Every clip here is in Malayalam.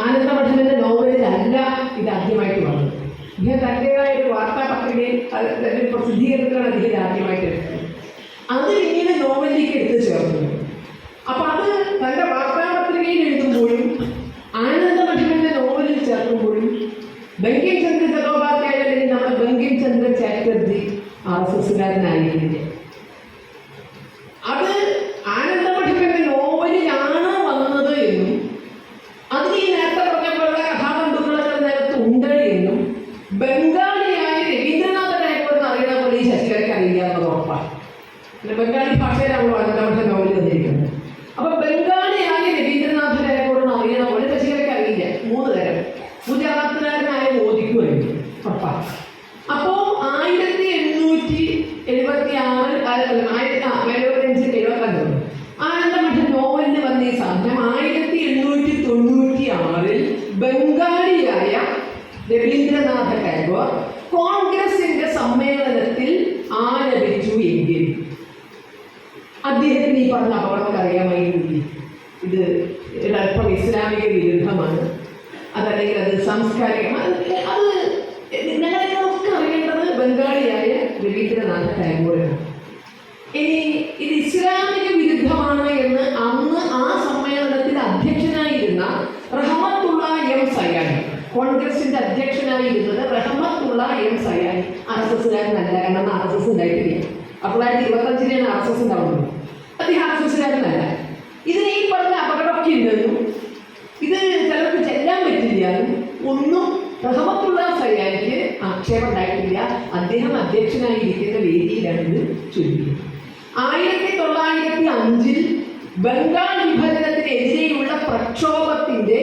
ആനന്ദമഠത്തിന്റെ നോവലിലല്ല ഇത് ആദ്യമായിട്ട് വന്നത്. ഇദ്ദേഹം തൻ്റെതായ ഒരു വാർത്താ പത്രികയിൽ ഒരു പ്രസിദ്ധീകരണത്തിലാണ് അദ്ദേഹം ആദ്യമായിട്ട് എടുത്തത്. അത് പിന്നീട് നോവലിലേക്ക് എടുത്തു ചേർന്നു. അപ്പൊ അത് തൻ്റെ വാർത്താ പത്രികയിൽ എഴുതുമ്പോഴും ആനന്ദമഠത്തിന്റെ നോവലിൽ ചേർക്കുമ്പോഴും ബങ്കിം ചന്ദ്ര ചതോപാധ്യായ അല്ലെങ്കിൽ നമ്മുടെ ബങ്കിം ചന്ദ്ര ചാറ്റർജി RSSകാരനായിരുന്നില്ല. അത് ആനന്ദമഠത്തിന്റെ നോവലിലാണ് വന്നത് എന്നും അതിന് ഈ നേരത്തെ പറഞ്ഞപ്പോഴുള്ള കഥാബന്ധുക്കളൊക്കെ നേരത്തെ ഉണ്ട് എന്നും ബംഗാളിയായ രവീന്ദ്രനാഥ ടാഗോറിന് അറിയുന്ന പോലെ ഈ ശശികലയ്ക്ക് അറിയില്ല എന്നത് ഉറപ്പാണ്. പിന്നെ ബംഗാളി ഭാഷയിലാണല്ലോ ആനന്ദമഠ നോവൽ വന്നിരിക്കുന്നത്. അപ്പൊ ബംഗാളിയായ രവീന്ദ്രനാഥ ടാഗോറിന് അറിയുന്ന പോലെ ശശികലയ്ക്ക് അറിയില്ല. 3 തരം ഗുജറാത്തുകാരനായ മോദിക്കുമായിരുന്നു ഉറപ്പാണ്. അപ്പോ 1875 ആനന്ദമഠ നോവലിന് വന്ന ഈ സാധനം 1896 ബംഗാളിയായ രവീന്ദ്രനാഥ ടാഗോർ കോൺഗ്രസിന്റെ സമ്മേളനത്തിൽ ആലപിച്ചു എങ്കിൽ അദ്ദേഹത്തിന് ഈ പറഞ്ഞ അപകടം അറിയാമായിരുന്നില്ല. ഇത് ഒരല്പം ഇസ്ലാമിക വിരുദ്ധമാണ്, അതല്ലെങ്കിൽ അത് സാംസ്കാരികമാണ്. അത് ഞങ്ങളൊക്കെ അറിയേണ്ടത് ബംഗാളിയായ രവീന്ദ്രനാഥ ടാഗോറാണ്. ഇനി ഇത് ഇസ്ലാമിക വിരുദ്ധമാണ് എന്ന് അന്ന് ആ സമ്മേളനത്തിൽ അധ്യക്ഷനായിരുന്ന റഹ്മത്തുള്ള എം സയാനി, കോൺഗ്രസിന്റെ അധ്യക്ഷനായിരുന്നത് റഹ്മത്തുള്ള എം സയാനി RSSകാരനല്ല. കാരണം RSS ഉണ്ടായിട്ടില്ല. 1925 RSS ഉണ്ടാവുന്നത്. അദ്ദേഹം RSSകാരനല്ല. ഇതിന് ഈ പറഞ്ഞ അപകടമൊക്കെ ഉണ്ടെന്നും ഇത് ചിലർക്ക് ചെല്ലാൻ പറ്റില്ല ഒന്നും റഹ്മത്തുള്ള സയാനിക്ക് ആക്ഷേപം ഉണ്ടായിട്ടില്ല. അദ്ദേഹം അധ്യക്ഷനായിരിക്കുന്ന വേദിയിലാണ് ഇത് ചൊല്ലിയത്. 1905 ബംഗാൾ വിഭജനത്തിനെതിരെയുള്ള പ്രക്ഷോഭത്തിന്റെ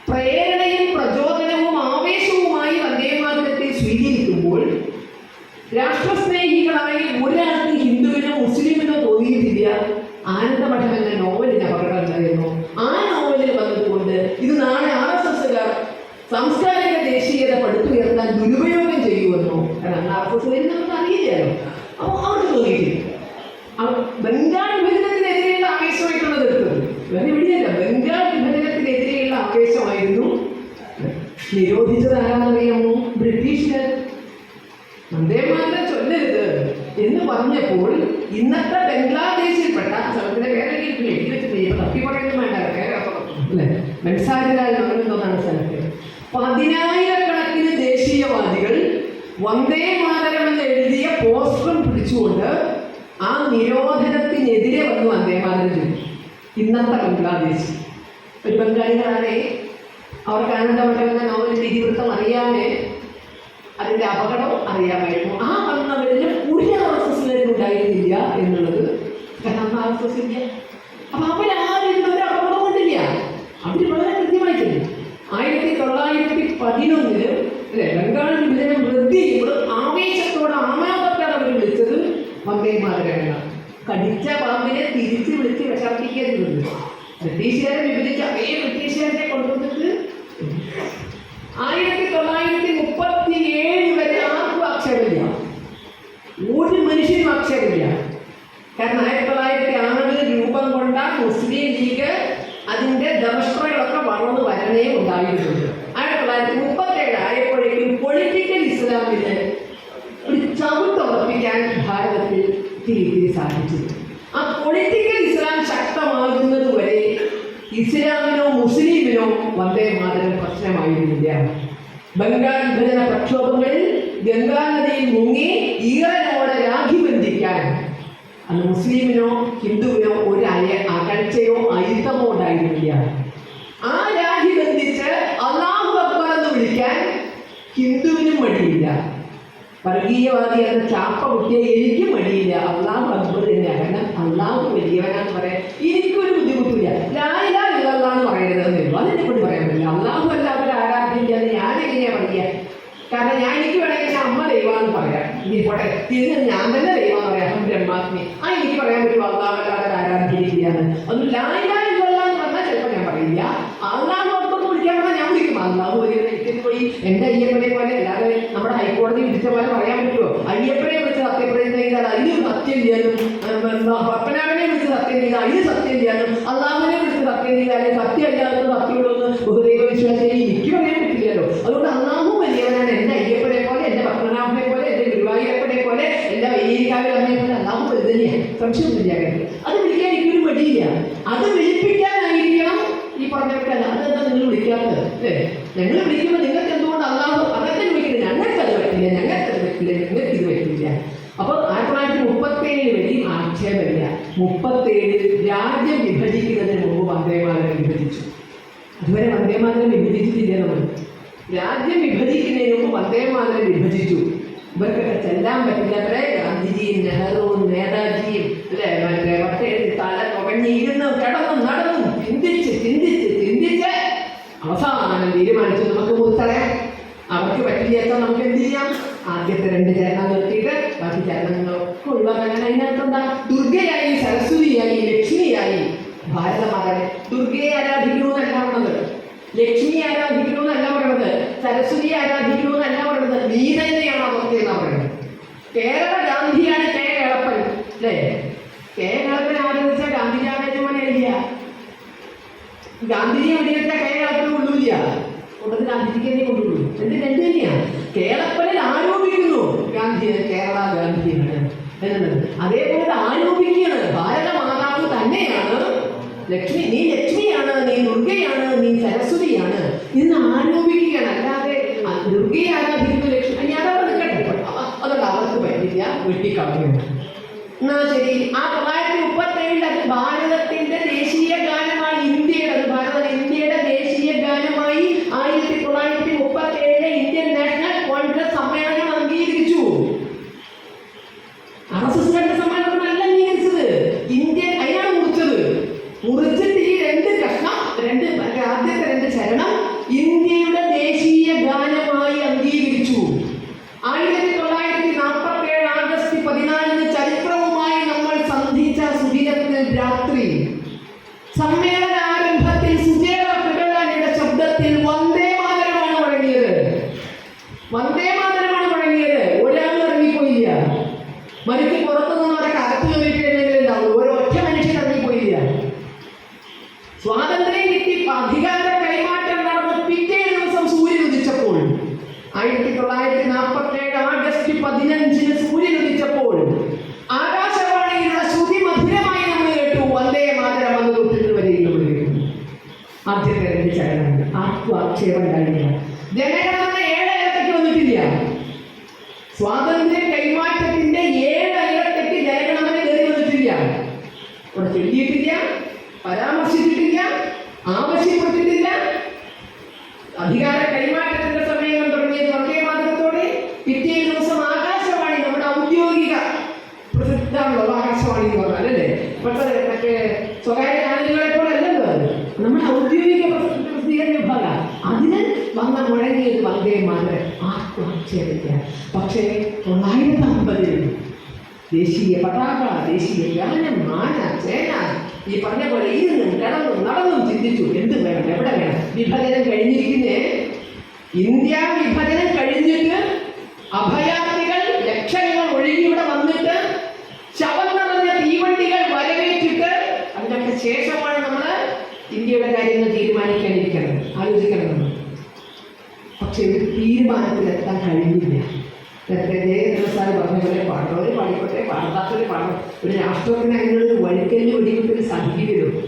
പ്രേരണയും പ്രചോദനവും ആവേശവുമായി വന്ദേമാതരത്തെ സ്വീകരിക്കുമ്പോൾ രാഷ്ട്രസ്നേഹികളായി ഒരാൾക്ക് ഹിന്ദുവിനോ മുസ്ലിമിനോ തോന്നിയിട്ടില്ല ആനന്ദമഠം എന്ന നോവലിന് അപകടം ഉണ്ടായിരുന്നു. ആ നോവലിൽ വന്നതുകൊണ്ട് ഇത് നാളെ RSSകാർ സാംസ്കാരിക ദേശീയത പടുത്തുയർത്താൻ ദുരുപയോഗം ചെയ്യുമെന്നോ, കാരണം RSS നമുക്ക് അറിയില്ലല്ലോ. അപ്പോൾ അവർക്ക് തോന്നിയിട്ടില്ല. ബംഗാൾ വിഭജനത്തിനെതിരെയുള്ള ആവേശമായിട്ടുള്ളത് എടുത്തത് വേറെ എവിടെയല്ല. ബംഗാൾ വിഭജനത്തിനെതിരെയുള്ള ആവേശമായിരുന്നു. നിരോധിച്ചത് ആരാന്നറിയാമോ? ബ്രിട്ടീഷുകാർ. വന്ദേമാതരം ചൊല്ലരുത് എന്ന് പറഞ്ഞപ്പോൾ ഇന്നത്തെ ബംഗ്ലാദേശിൽപ്പെട്ട സ്ഥലത്തിന്റെ പേരെ എഴുതി വെച്ചിട്ട് തപ്പി പറയുന്നത് വേണ്ട, പേരെ അല്ലേ, ബൻസാരിലാൽ എന്നുള്ളതാണ് സ്ഥലത്ത് 10,000കണക്കിന് ദേശീയവാദികൾ വന്ദേമാതരം എന്ന് എഴുതിയ പോസ്റ്ററും പിടിച്ചുകൊണ്ട് ആ നിരോധനത്തിനെതിരെ വന്ന് വന്ദേമാതരം ചൊല്ലി. ഇന്നത്തെ ബംഗ്ലാദേശ് ഒരു ബംഗാളികളാണേ, അവർക്ക് ആനന്ദമഠം എന്ന നോവലിന്റെ ഇതിവൃത്തം അറിയാമേ, അതിന്റെ അപകടം അറിയാമായിരുന്നു. ആ വന്നവരിൽ ഒരു RSSകാരും ഉണ്ടായിരുന്നില്ല എന്നുള്ളത്. കാരണം RSS ഇല്ല. അപ്പൊ അവരാരും ഒരു അപകടം കൊണ്ടില്ല. അവര് വളരെ കൃത്യമായിട്ടില്ല. 1911 അല്ലെ ബംഗാൾ വിഭജനം റദ്ദ് ചെയ്യുമ്പോൾ ആവേശത്തോടെ ആമാദത്തോടെ അവർ വിളിച്ചത് വന്ദേമാതരമാണ്. കടിച്ച പാമ്പിനെ തിരിച്ച് വിളിച്ച് വിഷർപ്പിക്കരുത്. ബ്രിട്ടീഷുകാരെ വിഭജിച്ച അതേ ബ്രിട്ടീഷുകാരെ കൊണ്ടുവന്നിട്ട് 1937 വരെ ആർക്കും ആക്ഷേപമില്ല, ഒരു മനുഷ്യനും ആക്ഷേപമില്ല. കാരണം 1906 രൂപം കൊണ്ട മുസ്ലിം ലീഗ് അതിന്റെ ദമഷ്ട്രകളൊക്കെ വളർന്നു വരണേ ഉണ്ടായിരുന്നുണ്ട്. 1937 ആയപ്പോഴേക്കും പൊളിറ്റിക്കൽ ഇസ്ലാമിന് ഒരു ചവിട്ടുറപ്പിക്കാൻ ഭാരതത്തിൽ തിരികെ സാധിച്ചു. ആ പൊളിറ്റിക്കൽ ഇസ്ലാം ശക്തമാകുന്നത് വരെ ഇസ്ലാമിനോ മുസ്ലിമിനോ വന്ദേമാതരം പ്രശ്നമായിരുന്നില്ല. ബംഗാൾ വിഭജന പ്രക്ഷോഭങ്ങളിൽ ഗംഗാനദിയിൽ മുങ്ങി ഈറനോടെ രാഖി ബന്ധിക്കാൻ അന്ന് മുസ്ലിമിനോ ഹിന്ദുവിനോ ഒരു അകൽച്ചയോ അയിത്തമോ ഉണ്ടായിരുന്നില്ല. ആ രാഖി ബന്ധിച്ച് അല്ലാഹു അക്ബർ എന്ന് വിളിക്കാൻ ഹിന്ദുവിനും മടിയില്ല. വർഗീയവാദി എന്ന ചാപ്പ കുട്ടിയെ എനിക്കും മടിയില്ല. അല്ലാഹു അക്ബർ തന്നെയാണ്. കാരണം അല്ലാഹു വലിയവനാന്ന് പറയാൻ എനിക്കൊരു ബുദ്ധിമുട്ടില്ല. ലാ ഇലാഹ ഇല്ലല്ലാഹ് എന്ന് പറയരുതെന്നേ ഉള്ളൂ. അതെന്നെ കൊണ്ട് പറയാൻ പറ്റില്ല. അല്ലാഹു അല്ലാതെ ആരാധിക്കില്ല എന്ന് ഞാൻ എങ്ങനെയാ പറയുക? കാരണം എനിക്ക് വേണമെങ്കിൽ അമ്മ ദൈവമാണെന്ന് പറയാം. ഇനിപ്പോട്ടെ തിരിഞ്ഞ് ഞാൻ തന്നെ ദൈവം പറയാം, ബ്രഹ്മാത്മി. എനിക്ക് പറയാൻ പറ്റും അല്ലാഹു അല്ലാതെ ആരാധിക്കില്ലാന്ന്. ഒന്ന് ലാ ഇലാഹ ഇല്ലല്ലാഹ് എന്ന് പറഞ്ഞാൽ ചിലപ്പോൾ ഞാൻ പറയില്ല. അല്ലാഹു അക്ബർ എന്ന് വിളിക്കാൻ പറഞ്ഞാൽ ഞാൻ വിളിക്കും അല്ലാഹു വലിയ പോയി എൻ്റെ അയ്യപ്പനെ പോലെ. അല്ലാതെ നമ്മുടെ ഹൈക്കോടതി വിധിച്ച പോലെ പറയാൻ പറ്റുമോ? അയ്യപ്പനെ വിളിച്ച് സത്യപ്രതിജ്ഞ ചെയ്താൽ അതിന് സത്യം ചെയ്യാനും, പത്മനാഭനെ വിളിച്ച് സത്യം ചെയ്താൽ അതിന് സത്യം ചെയ്യാനും, അള്ളാഹുവിനെ വിളിച്ച് സത്യം ചെയ്താൽ സത്യം അല്ലാതെ ഭക്തിയോടൊന്ന് ബഹുദൈവ വിശ്വാസിയെ എനിക്ക് പറയാൻ പറ്റില്ലല്ലോ. അതുകൊണ്ട് അള്ളാഹു വലിയവനാണ്. എൻ്റെ അയ്യപ്പനെ പോലെ, എൻ്റെ പത്മനാഭനെ പോലെ, എൻ്റെ ഗുരുവായൂരപ്പനെ പോലെ, എൻ്റെ വൈദികാവിൽ അമ്മയെ പോലെ അള്ളാഹു വലുതന്നെയാണ്. സംശയമൊന്നുമില്ല കാര്യത്തിൽ. അത് വിളിക്കാൻ എനിക്കൊരു മടിയില്ല. അത് വിളിപ്പിക്കാനായിരിക്കണം ഈ പറഞ്ഞവർക്ക്. അതെന്താ നിങ്ങൾ വിളിക്കാത്തത് അല്ലേ? ഞങ്ങൾ വിളിക്കുമ്പോൾ നിങ്ങൾക്ക് എന്തുകൊണ്ട് അള്ളാഹു അതൊക്കെ വിളിക്കുന്നത്? ഞങ്ങൾക്കത് പറ്റില്ല, ഞങ്ങൾക്കത് പറ്റില്ല, നിങ്ങൾക്ക് ഇത് പറ്റില്ല. അപ്പോൾ 1937 വരെയും ആക്ഷേപമില്ല. 37 രാജ്യം വിഭജിക്കുന്നതിന് മുമ്പ് വന്ദേമാതരം വിഭജിച്ചു. അതുവരെ വന്ദേമാതരം വിഭജിച്ചിട്ടില്ല. നമ്മൾ രാജ്യം വിഭജിക്കുന്നതിന് മുമ്പ് വന്ദേമാതരം വിഭജിച്ചു. ഇവർക്കൊക്കെ ചെല്ലാൻ പറ്റില്ലത്രേ. ഗാന്ധിജിയും നെഹ്റുവും നേതാജിയും അല്ലേ മറ്റേ വട്ടയിൽ തല തുകഞ്ഞിരുന്ന് കിടന്നും നടന്നും ചിന്തിച്ച് ചിന്തിച്ച് ചിന്തിച്ച് അവസാനം തീരുമാനിച്ചു നമുക്ക് മുറിച്ചറിയാം. അവർക്ക് പറ്റില്ലാത്ത നമുക്ക് എന്ത് ചെയ്യാം? ആദ്യത്തെ 2 ചരണം നിർത്തിയിട്ട് ബാക്കി ചരണങ്ങളൊക്കെ ഒഴിവാക്കാൻ. അതിനകത്ത് എന്താ? ദുർഗയായി, സരസ്വതിയായി, ലക്ഷ്മിയായി ഭാരതമാതാവിനെ. ദുർഗയെ ആരാധിക്കണമെന്നല്ല പറഞ്ഞത്, ലക്ഷ്മിയെ ആരാധിക്കണമെന്നല്ല പറയുന്നത്, സരസ്വതിയെ ആരാധിക്കണമെന്നല്ല പറയുന്നത്. നീ തന്നെയാണ് അവർക്ക് എന്നാ പറയുന്നത്. കേരള ഗാന്ധിയാണ് കെ കേളപ്പൻ അല്ലേ? കെ കേളപ്പൻ ആരാധിച്ച ഗാന്ധിജി ആരാധിച്ചവനെയില്ല. ഗാന്ധിജിയെ വെടിവെച്ച കെ കേളപ്പന് കൊള്ളൂല്ല. കൊണ്ടത് ഗാന്ധിജിക്ക് തന്നെ കൊണ്ടുള്ളൂ. എന്ത് തന്നെയാണ് കേളപ്പനിൽ ആരോപിക്കുന്നു ഗാന്ധി കേരള ഗാന്ധിയാണ് എന്നുള്ളത്. അതേപോലെ ആരോപിക്കുകയാണ് ഭാരതമാതാവ് തന്നെയാണ് ലക്ഷ്മി, നീ ലക്ഷ്മിയാണ്, നീ ദുർഗയാണ്, നീ സരസ്വതിയാണ് എന്ന് ആരോപിക്കുകയാണ്. അല്ലാതെ ദുർഗയെ ആരാധിക്കുന്ന ലക്ഷ്മി ഞാൻ അവിടെ നിൽക്കട്ടെ, അതുകൊണ്ട് അവർക്ക് പറ്റില്ല, വെട്ടിക്കളഞ്ഞു. എന്നാ ശരി. ആ 1937 അത് ഭാരതത്തിന്റെ ദേശീയ ഗാനമായി, ഇന്ത്യയുടെ ദേശീയ ഗാനമായി 1937 ഇന്ത്യൻ നാഷണൽ കോൺഗ്രസ് സമ്മേളനം അംഗീകരിച്ചു. RSS സമ്മേളനത്തിനല്ല അംഗീകരിച്ചത്, ഇന്ത്യൻ അതിനാണ് മുറിച്ചത്. മുറിച്ചിട്ട് ഈ 2 കഷ്ണം, ആദ്യത്തെ 2 ചരണം ഇന്ത്യയുടെ ദേശീയ ഗാനമായി അംഗീകരിച്ചു. 1947 ആഗസ്റ്റ് 14 ചരിത്രവുമായി നമ്മൾ സന്ധിച്ച സുദിനത്തിൽ രാത്രി സമ്മേളന ആരംഭത്തിൽ സുജേത പിടലാനിയുടെ ശബ്ദത്തിൽ വന്ദേമാതരമാണ് മുഴങ്ങിയത്. വന്ദേമാതരമാണ് മുഴങ്ങിയത്. ഒരാളും ഇറങ്ങിപ്പോയില്ല. മനുഷ്യ പുറത്തു നിന്നവരൊക്കെ അകത്ത് കയറിയിട്ടുണ്ടെങ്കിലുണ്ടാവും. ഒരൊറ്റ മനുഷ്യൻ ഇറങ്ങിപ്പോയില്ല. സ്വാതന്ത്ര്യം കിട്ടി അധികാര കൈമാറ്റം നടന്ന് പിറ്റേ ദിവസം സൂര്യൻ ഉദിച്ചപ്പോൾ 1947 ആഗസ്റ്റ് 15 സൂര്യൻ ഉദിച്ചപ്പോൾ ആകാശവാണിയിലുള്ള ശ്രുതി മധുരമായി നമ്മൾ കേട്ടു വന്ദേ മാതരം എന്ന് തൊട്ടിട്ട് വരെയും നമ്മൾ കേട്ടു. ആദ്യത്തെ 2 ചരണങ്ങൾ ആർക്കും ആക്ഷേപം ഉണ്ടായില്ല. ജനഗണന 7 ഇരട്ടയ്ക്ക് വന്നിട്ടില്ല. സ്വാതന്ത്ര്യ കൈമാറ്റത്തിന്റെ 7 ഇരട്ടയ്ക്ക് ജനഗണന കയറി വന്നിട്ടില്ല. അവിടെ ചൊല്ലിയിട്ടില്ല, പരാമർശിച്ചിട്ടില്ല, ആവശ്യപ്പെട്ടിട്ടില്ല. അധികാര കൈമാറ്റത്തിന്റെ സമയം തുടങ്ങിയത് വന്ദേ മാതരത്തോടെ. പിറ്റേ ദിവസം ആകാശവാണി, നമ്മുടെ ഔദ്യോഗിക പ്രസിദ്ധമാണല്ലോ ആകാശവാണി എന്ന് പറഞ്ഞാൽ അല്ലേ? ഇപ്പോഴത്തെ മറ്റേ സ്വകാര്യ ചാനലുകളെ പോലെ അല്ലല്ലോ അത്, നമ്മുടെ ഔദ്യോഗിക പ്രസിദ്ധീകരണ വിഭാഗം. അതിന് മുഴങ്ങിയത് വന്ദേ മാതരം. ആർക്കും ആക്ഷേപിക്കാം. പക്ഷേ 1950 ദേശീയ പതാക, ദേശീയ ഗാനം, മാന, ചേന, ഈ പറഞ്ഞ പോലെ ഇരുന്നും കിടന്നും നടന്നും ചിന്തിച്ചു എന്ത് വേണം, എവിടെ വേണം. വിഭജനം കഴിഞ്ഞിരിക്കുന്നേ. ഇന്ത്യ വിഭജനം കഴിഞ്ഞിട്ട് അഭയാർത്ഥികൾ ലക്ഷങ്ങൾ ഒഴുകി ഇവിടെ വന്നിട്ട് ശവം നിറഞ്ഞ തീവണ്ടികൾ വരവേറ്റിട്ട് അതിനൊക്കെ ശേഷമാണ് നമ്മൾ ഇന്ത്യയുടെ കാര്യങ്ങൾ തീരുമാനിക്കാനിരിക്കണം, ആലോചിക്കണം നമ്മൾ. പക്ഷെ ഒരു തീരുമാനത്തിലെത്താൻ കഴിഞ്ഞില്ല. സാറ് പറഞ്ഞ പോലെ പാടുന്നവർ പാടിക്കോട്ടെ, പാടാത്തവർ പാടും. ഒരു രാഷ്ട്രത്തിന് അതിനുള്ളൊരു വഴിക്കലിന് വെടിവിട്ടൊരു സാധിക്കുകയുള്ളൂ.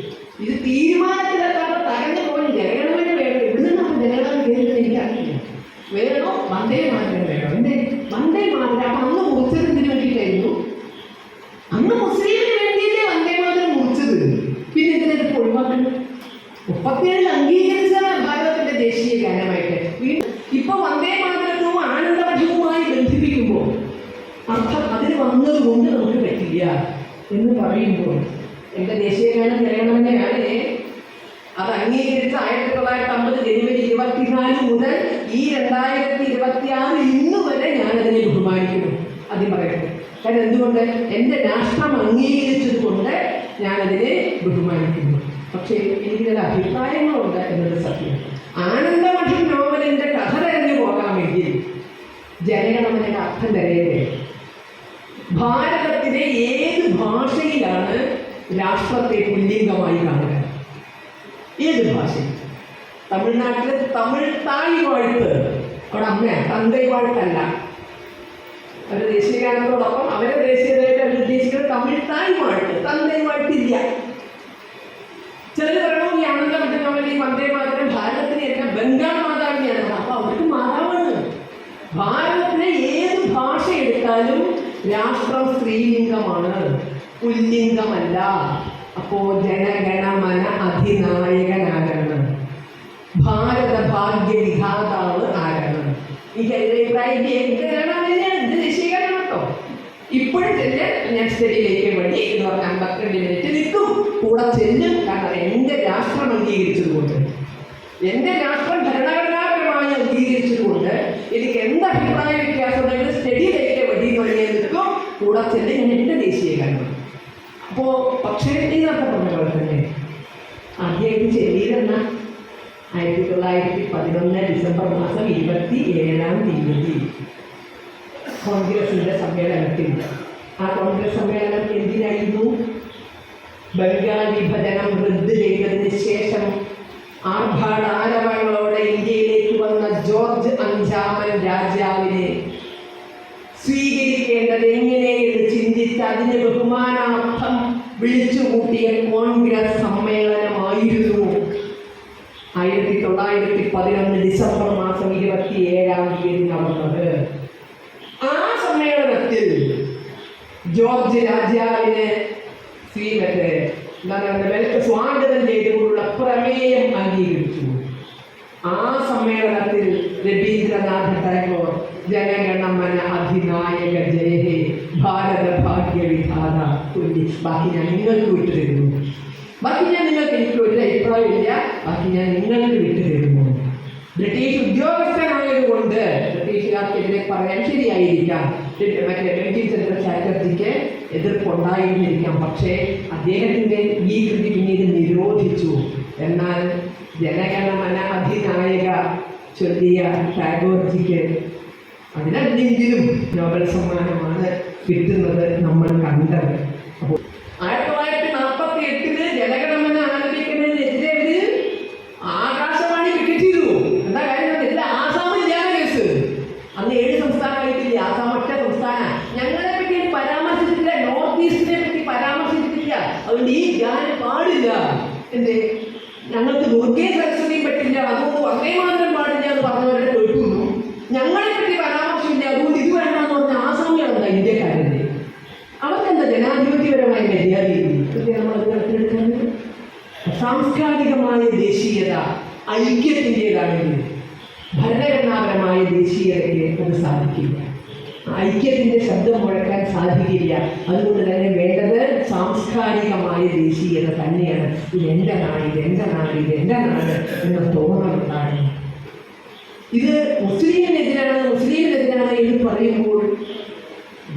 ഇത് തീരുമാനത്തിലെത്താതെ തകർന്നു പോയി. ജനഗണമന വേണം. എവിടെ നിന്നാണ് ജനഗണന കയറുന്നത് എനിക്കറിയില്ല. വേണോ വന്ദേ മാതരം വേണോ? എന്തേ വന്ദേ മാതരം? അപ്പം അന്ന് മുറിച്ചത് എന്തിനു വേണ്ടിയിട്ടായിരുന്നു? അന്ന് മുസ്ലിമിന് വേണ്ടിയില്ലേ വന്ദേ മാതരം മുറിച്ചത്? പിന്നെ ഇതിനെടുത്ത് ഒഴിവാക്കുന്നത് 37 അംഗീകരിച്ച ഭാരതത്തിന്റെ ദേശീയ ഗാനമായിട്ട് ഇപ്പൊ വന്ദേ മാതരവും ആനന്ദമഠവുമായി ബന്ധിപ്പിക്കുമ്പോൾ അർത്ഥം അതിന് വന്നതുകൊണ്ട് നമുക്ക് പറ്റില്ല എന്ന് പറയുമ്പോൾ എൻ്റെ ദേശീയ ഗാനം ജനഗണമനയാണ്. അത് അംഗീകരിച്ച് 1950 ജനുവരി 24 മുതൽ ഈ 2026 ഇന്ന് വരെ ഞാനതിനെ ബഹുമാനിക്കുന്നു. ആദ്യം പറയട്ടെ. കാരണം എന്തുകൊണ്ട്? എൻ്റെ രാഷ്ട്രം അംഗീകരിച്ചത് കൊണ്ട് ഞാനതിനെ ബഹുമാനിക്കുന്നു. പക്ഷേ എനിക്ക് ചില അഭിപ്രായങ്ങളുണ്ട് എന്നത് സത്യം. ആനന്ദമഠം നോവലിൻ്റെ കഥ തെരഞ്ഞു പോകാമെങ്കിൽ ജനഗണമനയുടെ അർത്ഥം തരേണ്ടേ? ഭാരതത്തിലെ ഏത് ഭാഷയിലാണ് രാഷ്ട്രത്തെ പുല്ലിംഗമായി കാണുക? ഏത് ഭാഷയിൽ? തമിഴ്നാട്ടില് തമിഴ് തായ് വാഴ്ത്ത്, അവിടെ അമ്മയാണ്, തന്തൈ വാഴ്ത്തല്ല. അവരുടെ ദേശീയ ഗാനത്തോടൊപ്പം അവരുടെ ദേശീയതയായിട്ട് അവർ ഉദ്ദേശിക്കുന്നത് തമിഴ് തായ് വാഴ്ത്ത്, തന്തൈ വാഴ്ത്തില്ല. ചിലർ പറയണു ഈ ആനന്ദമഠം ഈ വന്ദേ മാതരം ഭാരതത്തിന് എല്ലാം ബംഗാൾ മാതാവിനെയാണ്. അപ്പൊ അവർക്ക് മാതാവാണ്. ഭാരതത്തിലെ ഏത് ഭാഷ എടുത്താലും രാഷ്ട്രം സ്ത്രീലിംഗമാണ്, പുല്ലിംഗമല്ല. അപ്പോ ജനഗണമന അധിനായകനാകണം, ഭാരത ഭാഗ്യ വിധാതാവ് ആകണം. ഈ ദേശീയഗാനം കേട്ടോ. ഇപ്പോഴും തന്നെ ഞാൻ സ്റ്റഡിയിലേക്ക് വേണ്ടി എന്ന് പറഞ്ഞാൽ 52 മിനിറ്റ് നിൽക്കും, കൂടെ ചെല്ലും. കാരണം എൻ്റെ രാഷ്ട്രം അംഗീകരിച്ചതുകൊണ്ട്, എൻ്റെ രാഷ്ട്രം ഭരണഘടനാപരമായി അംഗീകരിച്ചതുകൊണ്ട് എനിക്ക് എന്ത് അഭിപ്രായ വ്യത്യാസം ഉണ്ടെങ്കിലും സ്റ്റഡിയിലേക്ക് വേണ്ടി തുടങ്ങിയ നിൽക്കും, കൂടെ ചെല്ലും. ഞാൻ എൻ്റെ ദേശീയഗാനം. അപ്പോൾ പക്ഷേ എന്നൊക്കെ പറഞ്ഞ പോലെ തന്നെ ആദ്യമായിട്ട് ചെല്ലിയതെന്ന 1911 ഡിസംബർ മാസം 27-ാം തീയതി കോൺഗ്രസിൻ്റെ സമ്മേളനത്തിൽ. ആ കോൺഗ്രസ് സമ്മേളനം എന്തിനായിരുന്നു? ബംഗാൾ വിഭജനം റദ്ദ് ചെയ്തതിന് ശേഷം ആർഭാടാരവങ്ങളോടെ ഇന്ത്യയിലേക്ക് വന്ന ജോർജ് 5-ാമൻ രാജാവിനെ സ്വീകരിക്കേണ്ടത് എങ്ങനെയെന്ന് ചിന്തിച്ച് അതിന് ബഹുമാനാർത്ഥം വിളിച്ചുകൂട്ടിയ കോൺഗ്രസ് സമ്മേളനമായിരുന്നു 1911 ഡിസംബർ മാസം 27-ാം തീയതി നടന്നത്. ആ സമ്മേളനത്തിൽ ജോർജ് രാജാവിനെ സ്വാഗതം ചെയ്തുകൊണ്ടുള്ള പ്രമേയം അംഗീകരിച്ചു. ആ സമ്മേളനത്തിൽ രവീന്ദ്രനാഥ ടാഗോർ ജനഗണമന അധിനായക ജയഹേ ഭാരത ഭാഗ്യ വിധാത ചൊല്ലി. ബാക്കി ഞാൻ നിങ്ങൾക്ക് വിട്ടുതരുന്നു. എനിക്ക് ഒരു അഭിപ്രായമില്ല, ബാക്കി ഞാൻ നിങ്ങൾക്ക് വിട്ടുതരുന്നു. ബ്രിട്ടീഷ് ഉദ്യോഗസ്ഥനായതുകൊണ്ട് ബ്രിട്ടീഷുകാർക്കെതിരെ പറയാൻ ശരിയായിരിക്കാം, മറ്റേ ബങ്കിം ചന്ദ്ര ചാറ്റർജിക്ക് എതിർപ്പുണ്ടായിരുന്നിരിക്കാം. പക്ഷേ അദ്ദേഹത്തിൻ്റെ ഈ കൃതി പിന്നീട് നിരോധിച്ചു. എന്നാൽ ജനഗണമന അധിനായക ചൊല്ലിയ ടാഗോർജിക്ക് അതിനെങ്കിലും നോബൽ സമ്മാനമാണ് കിട്ടുന്നത് നമ്മൾ കണ്ടത്. അപ്പോൾ 1948 ജനഗണമന ആലപിക്കുന്നതിനെതിരെ ആകാശവാണി വിക്കറ്റ് ചെയ്തു. എന്താ കാര്യം? ഇതിൽ ആസാമിലാണ് കേസ്. അന്ന് 7 സംസ്ഥാനമായിട്ടില്ല, ആസാം ഒറ്റ സംസ്ഥാന. ഞങ്ങളെ പറ്റി പരാമർശിച്ചില്ല, നോർത്ത് ഈസ്റ്റിനെ പറ്റി പരാമർശിച്ചിട്ടില്ല. അതുകൊണ്ട് ഈ ഗാനം പാടില്ല. എന്തേ? ഞങ്ങൾക്ക് ദുർഗേ സരസ്വതിയും പറ്റില്ല, അതുകൊണ്ട് വന്ദേ മാതരം പാടില്ല എന്ന് പറഞ്ഞവരുടെ കേൾക്കുന്നു. ഞങ്ങളെ പറ്റി പരാമർശമില്ല, അതുകൊണ്ട് ഇത് വേണ്ടെന്ന് പറഞ്ഞ ആസാമികളെന്താ ഇന്ത്യക്കാരൻ്റെ? അവർക്കെന്താ ജനാധിപത്യപരമായ മര്യാദയില്ല? നമ്മളത് കണക്കിലെടുക്കുന്നത് സാംസ്കാരികമായ ദേശീയത ഐക്യത്തിൻ്റെതാണെങ്കിൽ ഭരണഘടനാപരമായ ദേശീയതയ്ക്ക് അത് സാധിക്കില്ല. ഐക്യത്തിൻ്റെ ശബ്ദം മുഴക്കാൻ സാധിക്കില്ല. അതുകൊണ്ട് തന്നെ വേണ്ടത് സാംസ്കാരികമായ ദേശീയത തന്നെയാണ്. ഇത് എൻ്റെ നാട്, ഇത് എൻ്റെ നാട്, ഇത് എൻ്റെ നാട് എന്ന തോന്നലുണ്ടാകണം. ഇത് മുസ്ലിമിനെതിരാണ് എന്ന് പറയുമ്പോൾ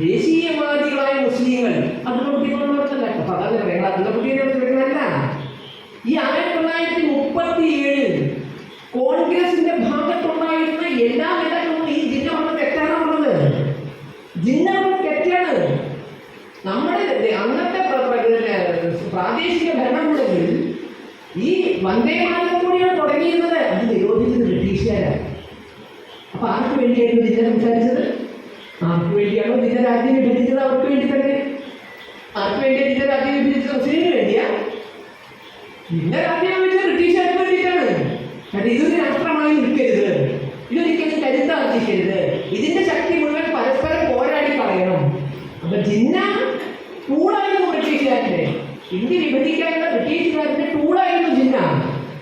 ദേശീയവാദികളായ മുസ്ലിങ്ങൾ അതിനെ കുട്ടികളോടല്ല അതിനെ കുട്ടികളല്ല. ഈ 1937 കോൺഗ്രസിന്റെ ഭാഗത്തുണ്ടായിരുന്ന എല്ലാ നേതാക്കളും ഈ ജിന്ന പറഞ്ഞത് തെറ്റാണ് പറഞ്ഞത്. ജിന്ന പറഞ്ഞത് തെറ്റാണ്. നമ്മുടെ അന്നത്തെ പ്രാദേശിക ഭരണകൂടങ്ങളിൽ ഈ വന്ദേ മാതരത്തോടെയാണ് തുടങ്ങിയിരുന്നത്. അത് നിരോധിച്ചത് ബ്രിട്ടീഷുകാരാണ്. അപ്പൊ ആർക്ക് വേണ്ടിയായിരുന്നു ജിന്ന സംസാരിച്ചത്? ആർക്ക് വേണ്ടിയാണോ ജിന്ന രാജ്യം വിഭജിച്ചത് അവർക്ക് വേണ്ടി തന്നെ. ആർക്ക് വേണ്ടിയാണ് ജിന്ന രാജ്യം വിഭജിച്ചത്? മുസ്ലിമിന് വേണ്ടിയാ? ജിന്ന രാജ്യം വിഭജിച്ചത് ബ്രിട്ടീഷുകാർക്ക് വേണ്ടിയിട്ടാണ്. കാരണം ഇതൊരു രാഷ്ട്രമായി നിൽക്കരുത്, ഇതൊരിക്കലും കരുത്താർജിക്കരുത്, ഇതിന്റെ ശക്തി മുഴുവൻ പരസ്പരം പോരാടി കളയണം. അപ്പൊ ജിന്ന ടൂളായിരുന്നു ബ്രിട്ടീഷുകാരൻ്റെ. ഇന്ത്യ വിഭജിക്കാനുള്ള ബ്രിട്ടീഷുകാരൻ്റെ ടൂളായിരുന്നു ജിന്ന.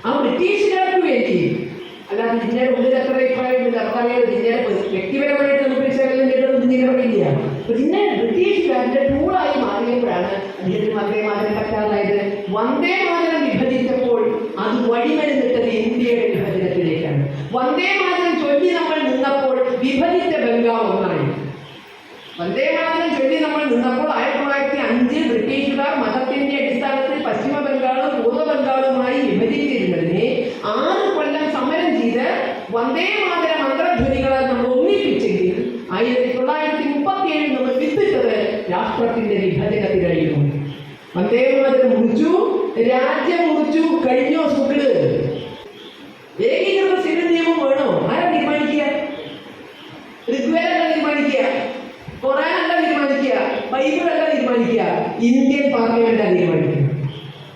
ആ ബ്രിട്ടീഷുകാർക്ക് വേണ്ടി, അല്ലാതെ ജിന്നയുടെ ഉള്ളിൽ എത്ര അഭിപ്രായമില്ല. അഭിപ്രായം ജിന്നയുടെ വ്യക്തിപരമായിട്ട് നമുക്ക് വിശകലനം ചെയ്തതൊന്നും ജിന്ന പറയില്ല. അപ്പൊ ജിന്ന ബ്രിട്ടീഷുകാരൻ്റെ ടൂളായി മാറിയപ്പോഴാണ് അദ്ദേഹത്തിന് വന്ദേ മാതരം പറ്റാതായത്. വന്ദേ മാതരം വിഭജിച്ചപ്പോൾ അത് വഴിമരുന്നിട്ടത് ഇന്ത്യയുടെ വിഭജനത്തിലേക്കാണ്. വന്ദേ മാതരം ചൊല്ലി നമ്മൾ നിന്നപ്പോൾ വിഭജിച്ച ബംഗാൾ ഒന്നായി. വന്ദേ മാതരം ചൊല്ലി നമ്മൾ നിന്നപ്പോൾ 1905 ബ്രിട്ടീഷുകാർ മതത്തിന്റെ അടിസ്ഥാനത്തിൽ പശ്ചിമ ബംഗാളും പൂർവ്വ ബംഗാളുമായി വിഭജിച്ചിരുന്നതിനെ 6 കൊല്ലം സമരം ചെയ്ത് വന്ദേ മാതര മന്ത്രധ്വനികളെ നമ്മൾ ഒന്നിപ്പിച്ചെങ്കിൽ 1937 നമ്മൾ വിത്തിട്ടത് രാഷ്ട്രത്തിന്റെ വിഭജനത്തിലായിരുന്നു. വന്ദേ മാതരം മുറിച്ചു, രാജ്യം മുറിച്ചു, കഴിഞ്ഞോ സുഖിട്.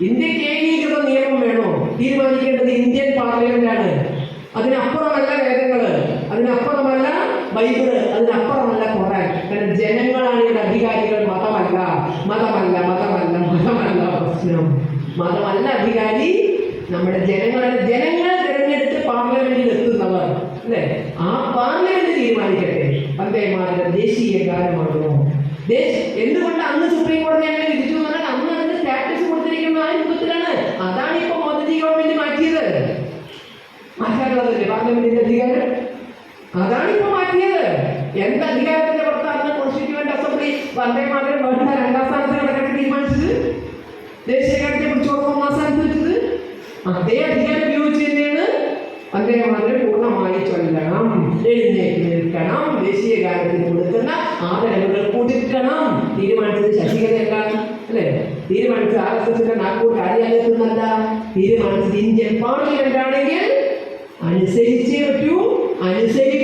ഇന്ത്യക്ക് ഏകീകൃത നിയമം വേണോ? തീരുമാനിക്കേണ്ടത് ഇന്ത്യൻ പാർലമെന്റാണ്. അതിനപ്പുറമല്ല വേദങ്ങള്, അതിനപ്പുറമല്ല ബൈബിള്, അതിനപ്പുറമല്ല ഖുർആൻ. കാരണം ജനങ്ങളാണ് ഇവിടെ അധികാരികൾ, മതമല്ല. മതമല്ല മതമല്ല മതമല്ല പ്രശ്നം. മതമല്ല അധികാരി, നമ്മുടെ ജനങ്ങളാണ്. ജനങ്ങൾ തിരഞ്ഞെടുത്ത് പാർലമെന്റിൽ എത്തുന്നവർ അല്ലെ? ആ പാർലമെന്റ് തീരുമാനിക്കട്ടെ വന്ദേമാതരം ദേശീയ ഗാനമാണോ. എന്തുകൊണ്ട് അന്ന് സുപ്രീം കോടതി അങ്ങനെ വിധിച്ചു എന്ന് പറഞ്ഞാൽ അന്ന് അതിന്റെ സ്റ്റാറ്റസ് കൊടുത്തിരിക്കുന്ന ആ രൂപത്തിലാണ്. അതാണ് ഇപ്പൊ മോദി ഗവൺമെന്റ് മാറ്റിയത്. മാറ്റാനുള്ളതല്ലേ പാർലമെന്റിന്റെ അധികാരം? അതാണ് ഇപ്പൊ മാറ്റിയത്. എന്ത് അധികാരത്തിന്റെ പുറത്താണ് കോൺസ്റ്റിറ്റ്യൂവന്റ് അസംബ്ലി വന്ദേമാതരം വേണ്ട 2ാം സ്ഥാനത്ത് കിടക്കാൻ തീരുമാനിച്ചത്? ദേശീയ ഗാനത്തെ കുറിച്ചോളം 1ാം സ്ഥാനത്ത് വെച്ചത്? അതേ അധികാരം ഉപയോഗിച്ച് തന്നെയാണ് വന്ദേമാതരം പൂർണ്ണമായി ചൊല്ലണം, എഴുന്നേറ്റ് നിൽക്കണം, ദേശീയ ഗാനത്തിന് കൊടുക്കുന്ന ആദരവുകൾ കൊടുക്കണം. തീരുമാനിച്ചത് ശശികലയല്ല അല്ലെ? തീരുമാനിച്ചത് RSSന്റെ നാഗ്പൂർ കാര്യാലയത്തിൽ നിന്നല്ല. തീരുമാനിച്ചത് ഇന്ത്യൻ പാർലമെന്റ് ആണെങ്കിൽ അനുസരിച്ചേ പറ്റൂ. അനുസരിച്ച്